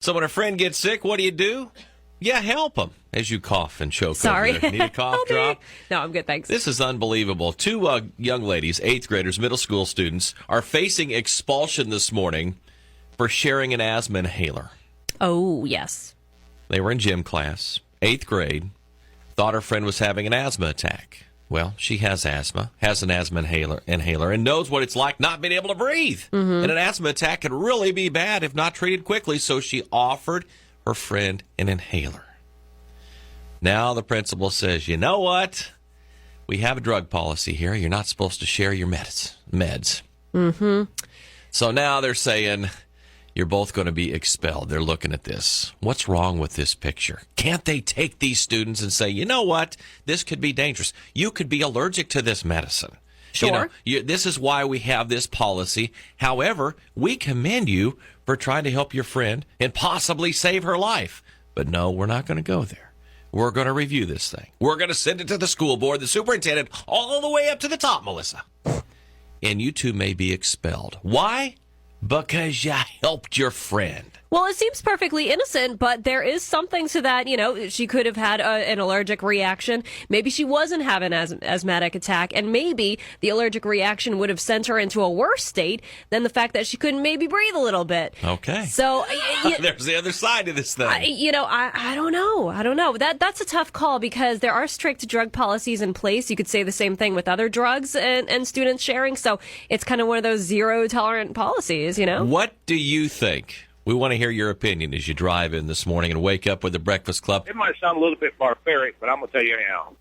So when a friend gets sick, what do? Yeah, help them as you cough and choke. Sorry. Over there. Need a cough drop? No, I'm good, thanks. This is unbelievable. Two young ladies, 8th graders, middle school students, are facing expulsion this morning for sharing an asthma inhaler. Oh, yes. They were in gym class, 8th grade, thought her friend was having an asthma attack. Well, she has asthma, has an asthma inhaler, and knows what it's like not being able to breathe. Mm-hmm. And an asthma attack could really be bad if not treated quickly, so she offered her friend an inhaler. Now the principal says, you know what? We have a drug policy here. You're not supposed to share your meds. Mm-hmm. So now they're saying you're both going to be expelled. They're looking at this. What's wrong with this picture? Can't they take these students and say, you know what? This could be dangerous. You could be allergic to this medicine. Sure. This is why we have this policy. However, we commend you for trying to help your friend and possibly save her life. But no, we're not going to go there. We're going to review this thing. We're going to send it to the school board, the superintendent, all the way up to the top, Melissa. And you two may be expelled. Why? Because you helped your friend. Well, it seems perfectly innocent, but there is something to that. She could have had an allergic reaction. Maybe she wasn't having an asthmatic attack, and maybe the allergic reaction would have sent her into a worse state than the fact that she couldn't maybe breathe a little bit. Okay. So there's the other side of this thing. I don't know. That's a tough call because there are strict drug policies in place. You could say the same thing with other drugs and students sharing. So it's kind of one of those zero tolerant policies, What do you think? We want to hear your opinion as you drive in this morning and wake up with the Breakfast Club. It might sound a little bit barbaric, but I'm going to tell you anyhow.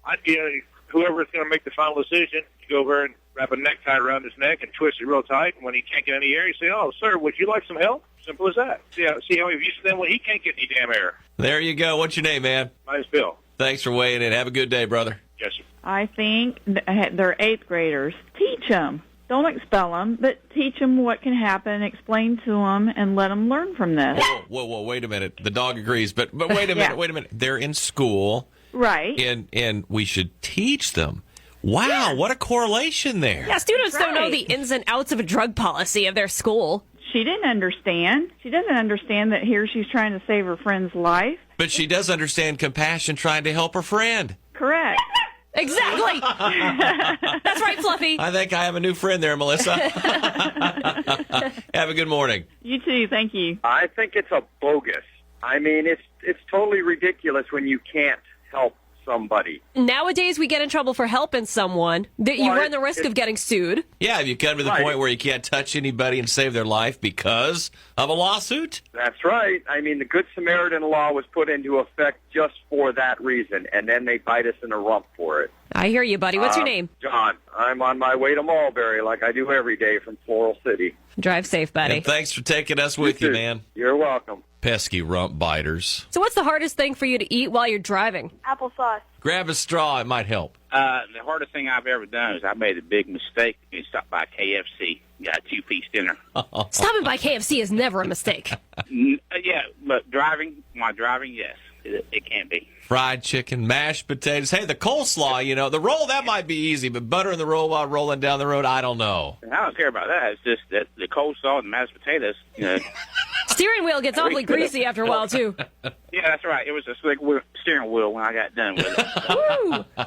Whoever's going to make the final decision, you go over and wrap a necktie around his neck and twist it real tight. And when he can't get any air, you say, oh, sir, would you like some help? Simple as that. See how he views them when he can't get any damn air. There you go. What's your name, man? My name's Bill. Thanks for weighing in. Have a good day, brother. Yes, sir. I think they're 8th graders. Teach them. Don't expel them, but teach them what can happen, explain to them, and let them learn from this. Whoa, wait a minute. The dog agrees, but wait a minute. They're in school. Right. And we should teach them. Wow, yeah. What a correlation there. Yeah, students don't know the ins and outs of a drug policy of their school. She didn't understand. She doesn't understand that here she's trying to save her friend's life. But she does understand compassion trying to help her friend. Correct. Exactly. That's right, Fluffy. I think I have a new friend there, Melissa. Have a good morning. You too. Thank you. I think it's a bogus. I mean, it's totally ridiculous when you can't help somebody. Nowadays, we get in trouble for helping someone. You run the risk of getting sued. Yeah, if you come to the point where you can't touch anybody and save their life because of a lawsuit. That's right. I mean, the Good Samaritan law was put into effect just for that reason, and then they bite us in the rump for it. I hear you, buddy. What's your name? John. I'm on my way to Mulberry like I do every day from Floral City. Drive safe, buddy. And thanks for taking us with you, man. You're welcome. Pesky rump biters. So what's the hardest thing for you to eat while you're driving? Applesauce. Grab a straw. It might help. The hardest thing I've ever done is I made a big mistake and stopped by KFC. Got a 2-piece dinner. Stopping by KFC is never a mistake. Yeah, but my driving, yes, it can be. Fried chicken, mashed potatoes. Hey, the coleslaw, the roll, that might be easy, but butter in the roll while rolling down the road, I don't know. I don't care about that. It's just that the coleslaw and mashed potatoes, Steering wheel gets awfully greasy after a while, too. Yeah, that's right. It was a slick steering wheel when I got done with it. Woo!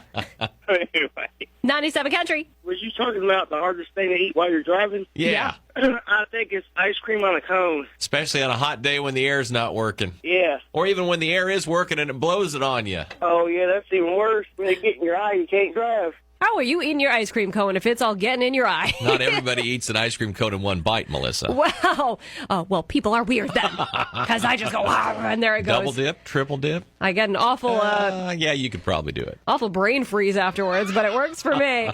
Anyway. 97 Country. Was you talking about the hardest thing to eat while you're driving? Yeah. I think it's ice cream on a cone. Especially on a hot day when the air's not working. Yeah. Or even when the air is working and it blows it on you. Oh, yeah, that's even worse. When they get in your eye, you can't drive. How are you eating your ice cream cone if it's all getting in your eye? Not everybody eats an ice cream cone in one bite, Melissa. Wow. Well, people are weird then. Because I just go, wow, and there it goes. Double dip, triple dip. I get an awful... Yeah, you could probably do it. Awful brain freeze afterwards, but it works for me.